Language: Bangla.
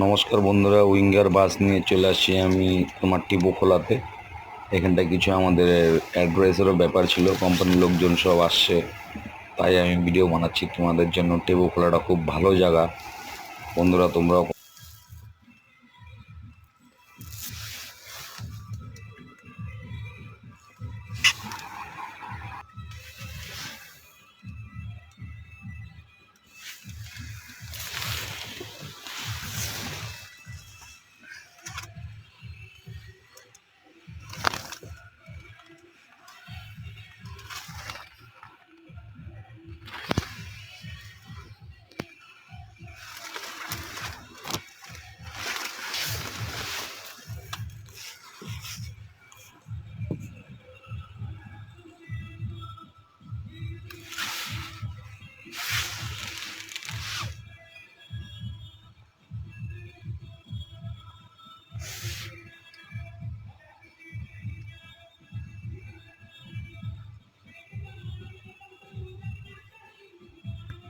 নমস্কার বন্ধুরা, উইঙ্গার বাস নিয়ে চলে আসছি আমি তোমার টিপো খোলাতে। এখানটা কিছু আমাদের অ্যাড্রেসেরও ব্যাপার ছিল, কোম্পানির লোকজন সব আসছে, তাই আমি ভিডিও বানাচ্ছি তোমাদের জন্য। টিপো খোলাটা খুব ভালো জায়গা বন্ধুরা, তোমরাও।